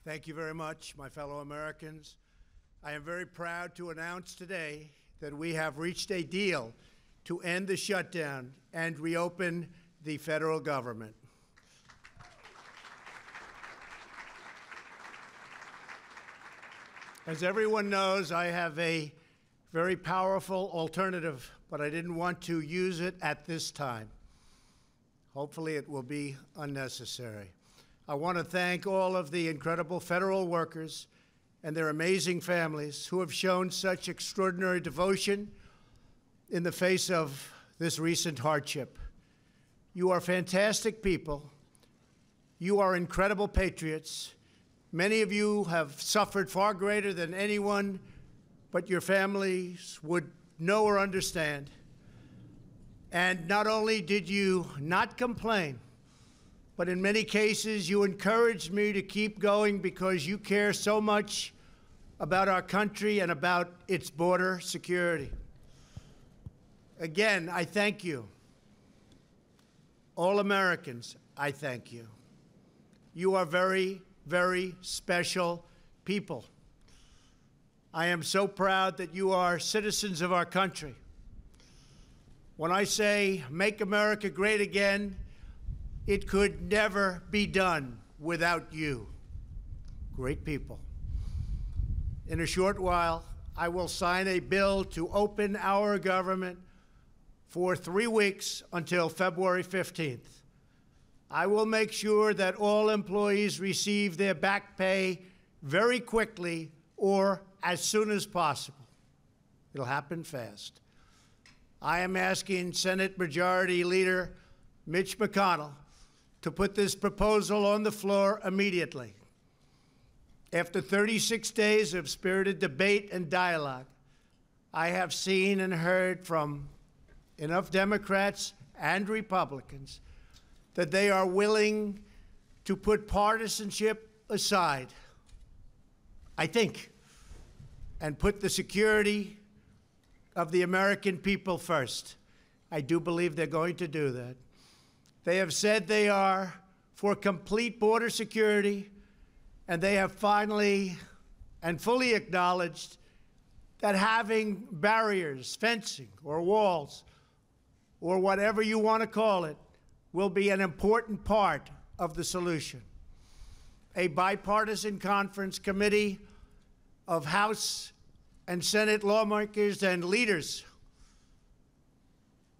Thank you very much, my fellow Americans. I am very proud to announce today that we have reached a deal to end the shutdown and reopen the federal government. As everyone knows, I have a very powerful alternative, but I didn't want to use it at this time. Hopefully it will be unnecessary. I want to thank all of the incredible federal workers and their amazing families who have shown such extraordinary devotion in the face of this recent hardship. You are fantastic people. You are incredible patriots. Many of you have suffered far greater than anyone but your families would know or understand. And not only did you not complain, but in many cases you encouraged me to keep going because you care so much about our country and about its border security. Again, I thank you. All Americans, I thank you. You are very, very special people. I am so proud that you are citizens of our country. When I say make America great again, it could never be done without you. Great people. In a short while, I will sign a bill to open our government for 3 weeks until February 15th. I will make sure that all employees receive their back pay very quickly or as soon as possible. It'll happen fast. I am asking Senate Majority Leader Mitch McConnell to put this proposal on the floor immediately. After 36 days of spirited debate and dialogue, I have seen and heard from enough Democrats and Republicans that they are willing to put partisanship aside, I think, and put the security of the American people first. I do believe they're going to do that. They have said they are for complete border security, and they have finally and fully acknowledged that having barriers, fencing, or walls, or whatever you want to call it, will be an important part of the solution. A bipartisan conference committee of House and Senate lawmakers and leaders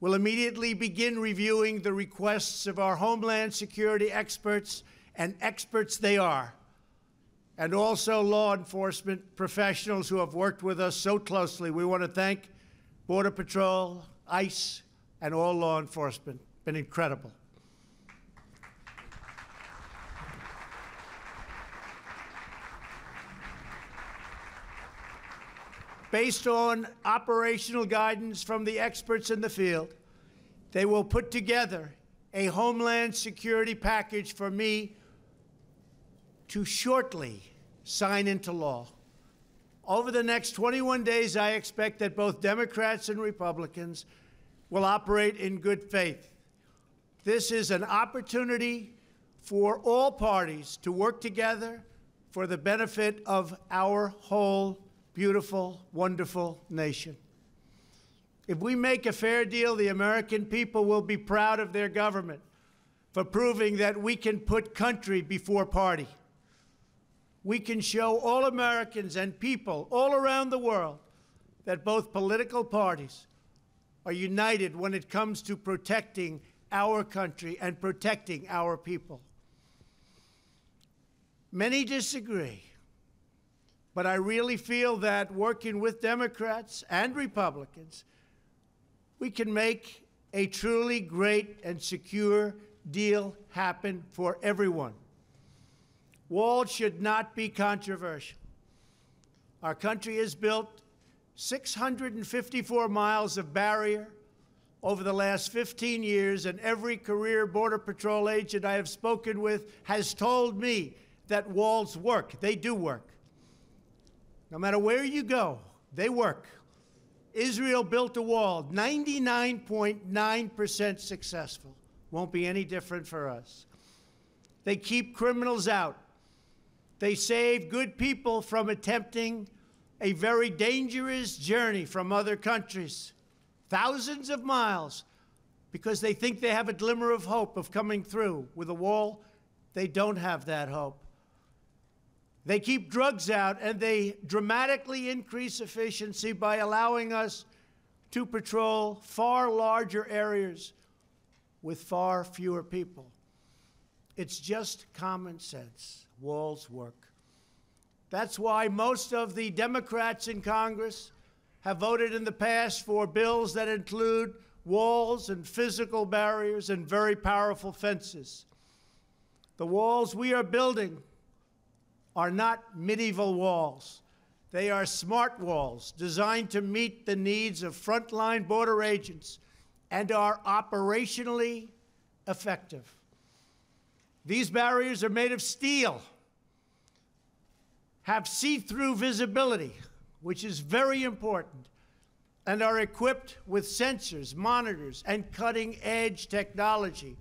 will immediately begin reviewing the requests of our Homeland Security experts, and experts they are, and also law enforcement professionals who have worked with us so closely. We want to thank Border Patrol, ICE, and all law enforcement. Been incredible. Based on operational guidance from the experts in the field, they will put together a Homeland Security package for me to shortly sign into law. Over the next 21 days, I expect that both Democrats and Republicans will operate in good faith. This is an opportunity for all parties to work together for the benefit of our whole beautiful, wonderful nation. If we make a fair deal, the American people will be proud of their government for proving that we can put country before party. We can show all Americans and people all around the world that both political parties are united when it comes to protecting our country and protecting our people. Many disagree. But I really feel that working with Democrats and Republicans, we can make a truly great and secure deal happen for everyone. Walls should not be controversial. Our country has built 654 miles of barrier over the last 15 years, and every career Border Patrol agent I have spoken with has told me that walls work. They do work. No matter where you go, they work. Israel built a wall, 99.9% successful. Won't be any different for us. They keep criminals out. They save good people from attempting a very dangerous journey from other countries, thousands of miles, because they think they have a glimmer of hope of coming through. With a wall, they don't have that hope. They keep drugs out, and they dramatically increase efficiency by allowing us to patrol far larger areas with far fewer people. It's just common sense. Walls work. That's why most of the Democrats in Congress have voted in the past for bills that include walls and physical barriers and very powerful fences. The walls we are building are not medieval walls. They are smart walls designed to meet the needs of frontline border agents and are operationally effective. These barriers are made of steel, have see-through visibility, which is very important, and are equipped with sensors, monitors, and cutting-edge technology,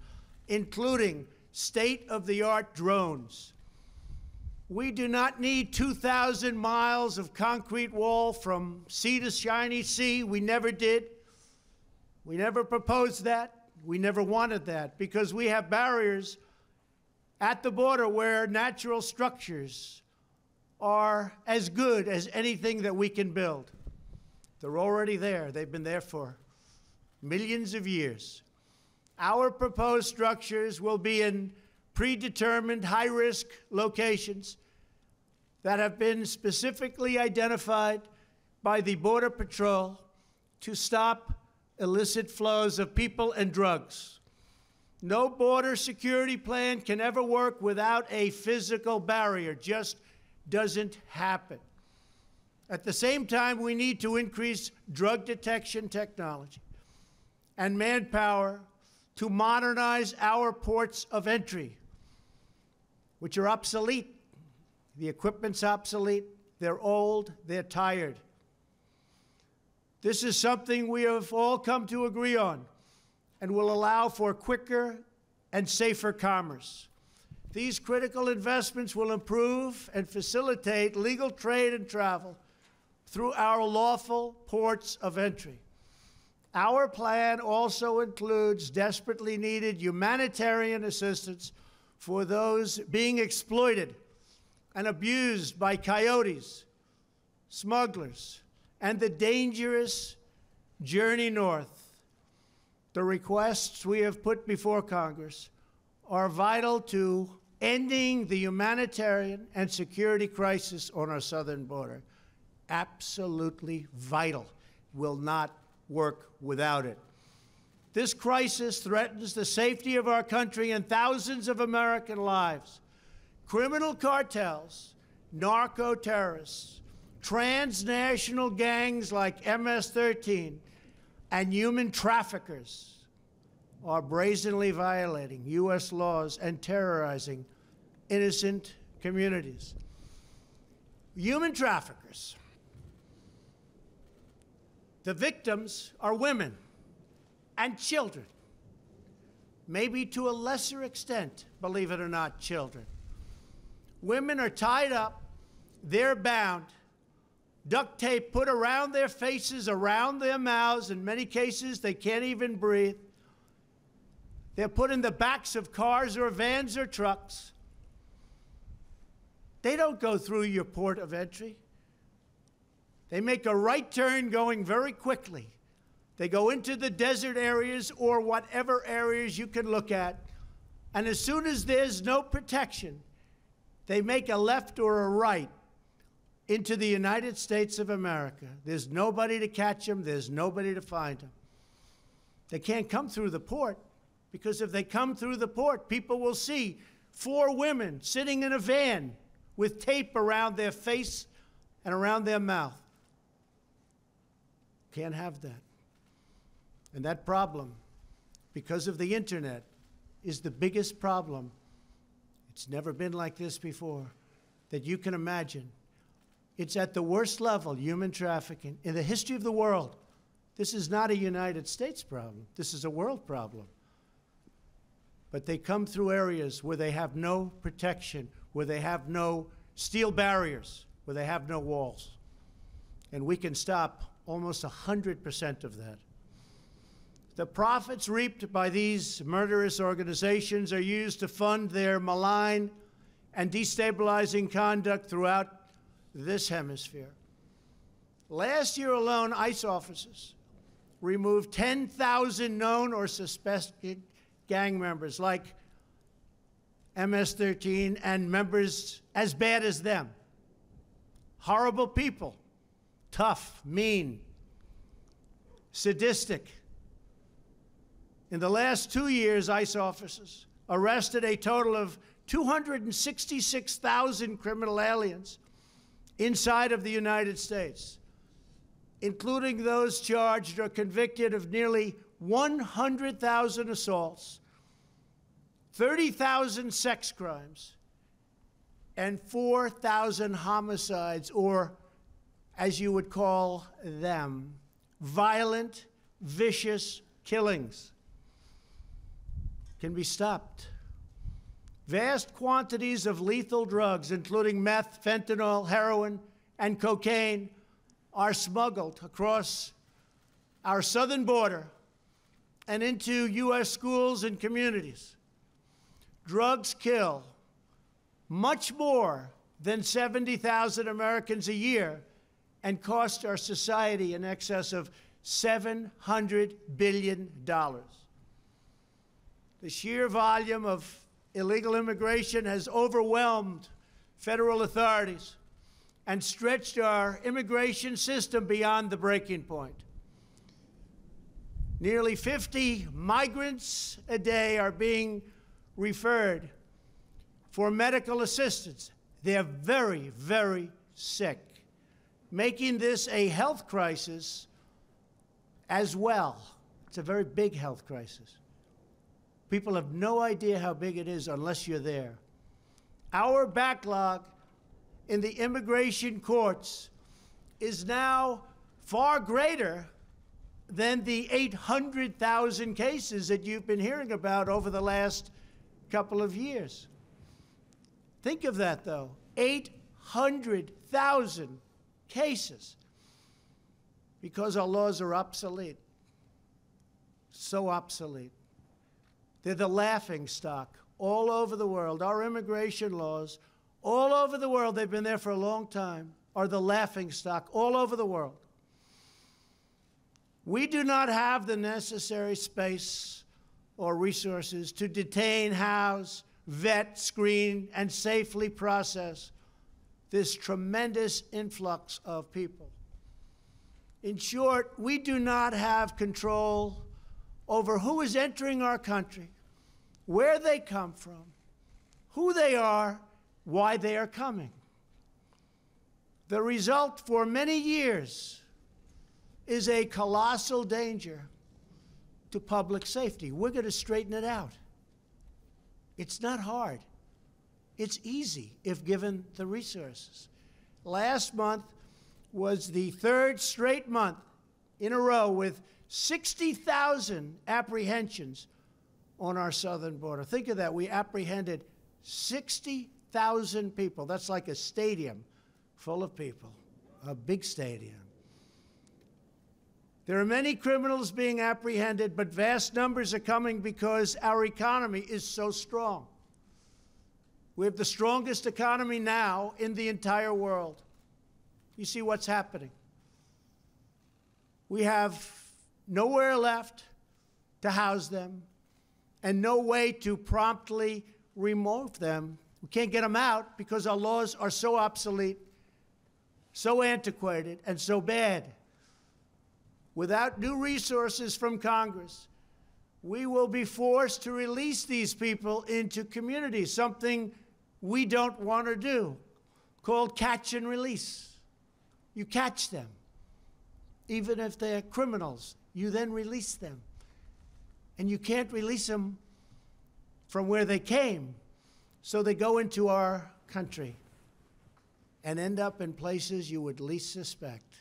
including state-of-the-art drones. We do not need 2,000 miles of concrete wall from sea to shiny sea. We never did. We never proposed that. We never wanted that, because we have barriers at the border where natural structures are as good as anything that we can build. They're already there. They've been there for millions of years. Our proposed structures will be in predetermined high-risk locations that have been specifically identified by the Border Patrol to stop illicit flows of people and drugs. No border security plan can ever work without a physical barrier. Just doesn't happen. At the same time, we need to increase drug detection technology and manpower to modernize our ports of entry, which are obsolete. The equipment's obsolete. They're old. They're tired. This is something we have all come to agree on and will allow for quicker and safer commerce. These critical investments will improve and facilitate legal trade and travel through our lawful ports of entry. Our plan also includes desperately needed humanitarian assistance for those being exploited and abused by coyotes, smugglers, and the dangerous journey north. The requests we have put before Congress are vital to ending the humanitarian and security crisis on our southern border. Absolutely vital. Will not work without it. This crisis threatens the safety of our country and thousands of American lives. Criminal cartels, narco-terrorists, transnational gangs like MS-13, and human traffickers are brazenly violating U.S. laws and terrorizing innocent communities. Human traffickers. The victims are women and children, maybe to a lesser extent, believe it or not, children. Women are tied up, they're bound, duct tape put around their faces, around their mouths. In many cases, they can't even breathe. They're put in the backs of cars or vans or trucks. They don't go through your port of entry. They make a right turn going very quickly. They go into the desert areas or whatever areas you can look at. And as soon as there's no protection, they make a left or a right into the United States of America. There's nobody to catch them. There's nobody to find them. They can't come through the port, because if they come through the port, people will see 4 women sitting in a van with tape around their face and around their mouth. Can't have that. And that problem, because of the internet, is the biggest problem. It's never been like this before that you can imagine. It's at the worst level, human trafficking, in the history of the world. This is not a United States problem. This is a world problem. But they come through areas where they have no protection, where they have no steel barriers where they have no walls. And we can stop almost 100% of that. The profits reaped by these murderous organizations are used to fund their malign and destabilizing conduct throughout this hemisphere. Last year alone, ICE officers removed 10,000 known or suspected gang members like MS-13 and members as bad as them. Horrible people, tough, mean, sadistic. In the last 2 years, ICE officers arrested a total of 266,000 criminal aliens inside of the United States, including those charged or convicted of nearly 100,000 assaults, 30,000 sex crimes, and 4,000 homicides, or as you would call them, violent, vicious killings. Can be stopped. Vast quantities of lethal drugs, including meth, fentanyl, heroin, and cocaine, are smuggled across our southern border and into U.S. schools and communities. Drugs kill much more than 70,000 Americans a year and cost our society in excess of $700 billion. The sheer volume of illegal immigration has overwhelmed federal authorities and stretched our immigration system beyond the breaking point. Nearly 50 migrants a day are being referred for medical assistance. They're very, very sick, making this a health crisis as well. It's a very big health crisis. People have no idea how big it is unless you're there. Our backlog in the immigration courts is now far greater than the 800,000 cases that you've been hearing about over the last couple of years. Think of that, though. 800,000 cases because our laws are obsolete. So obsolete. They're the laughing stock all over the world. Our immigration laws, all over the world, they've been there for a long time, are the laughing stock all over the world. We do not have the necessary space or resources to detain, house, vet, screen, and safely process this tremendous influx of people. In short, we do not have control over who is entering our country, where they come from, who they are, why they are coming. The result for many years is a colossal danger to public safety. We're going to straighten it out. It's not hard. It's easy if given the resources. Last month was the third straight month in a row with 60,000 apprehensions on our southern border. Think of that. We apprehended 60,000 people. That's like a stadium full of people, a big stadium. There are many criminals being apprehended, but vast numbers are coming because our economy is so strong. We have the strongest economy now in the entire world. You see what's happening. We have nowhere left to house them and no way to promptly remove them. We can't get them out because our laws are so obsolete, so antiquated, and so bad. Without new resources from Congress, we will be forced to release these people into communities, something we don't want to do, called catch and release. You catch them. Even if they're criminals, you then release them. And you can't release them from where they came, so they go into our country and end up in places you would least suspect.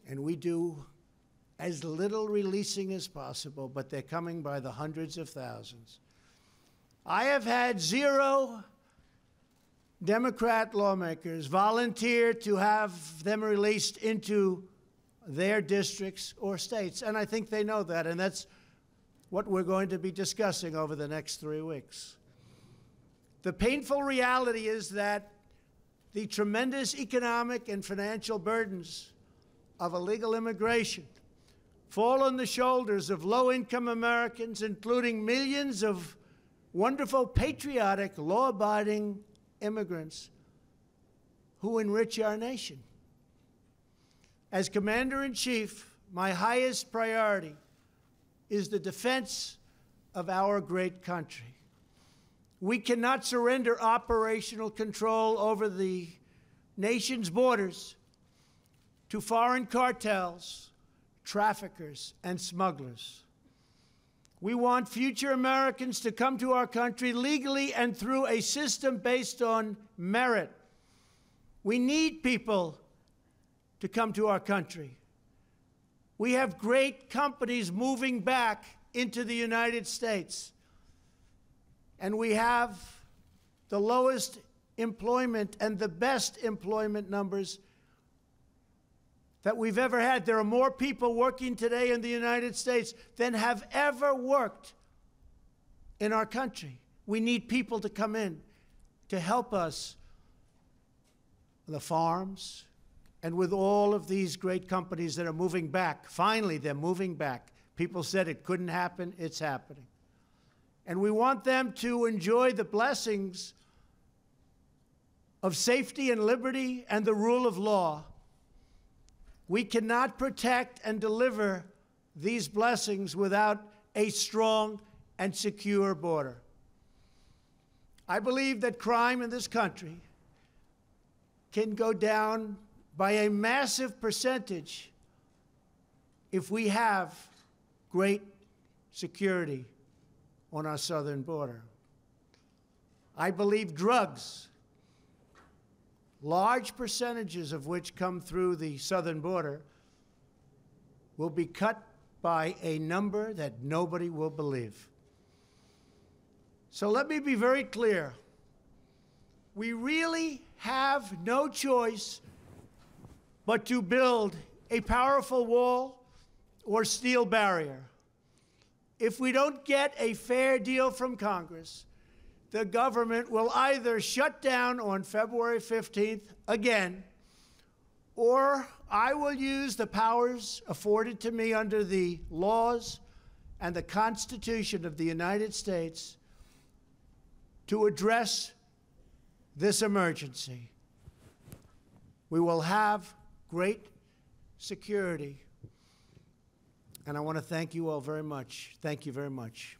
And we do as little releasing as possible, but they're coming by the hundreds of thousands. I have had zero Democrat lawmakers volunteered to have them released into their districts or states. And I think they know that, and that's what we're going to be discussing over the next 3 weeks. The painful reality is that the tremendous economic and financial burdens of illegal immigration fall on the shoulders of low-income Americans, including millions of wonderful, patriotic, law-abiding immigrants who enrich our nation. As Commander-in-Chief, my highest priority is the defense of our great country. We cannot surrender operational control over the nation's borders to foreign cartels, traffickers, and smugglers. We want future Americans to come to our country legally and through a system based on merit. We need people to come to our country. We have great companies moving back into the United States. And we have the lowest employment and the best employment numbers that we've ever had. There are more people working today in the United States than have ever worked in our country. We need people to come in to help us on the farms and with all of these great companies that are moving back. Finally, they're moving back. People said it couldn't happen. It's happening. And we want them to enjoy the blessings of safety and liberty and the rule of law. We cannot protect and deliver these blessings without a strong and secure border. I believe that crime in this country can go down by a massive percentage if we have great security on our southern border. I believe drugs, large percentages of which come through the southern border, will be cut by a number that nobody will believe. So let me be very clear. We really have no choice but to build a powerful wall or steel barrier. If we don't get a fair deal from Congress, the government will either shut down on February 15th again, or I will use the powers afforded to me under the laws and the Constitution of the United States to address this emergency. We will have great security. And I want to thank you all very much. Thank you very much.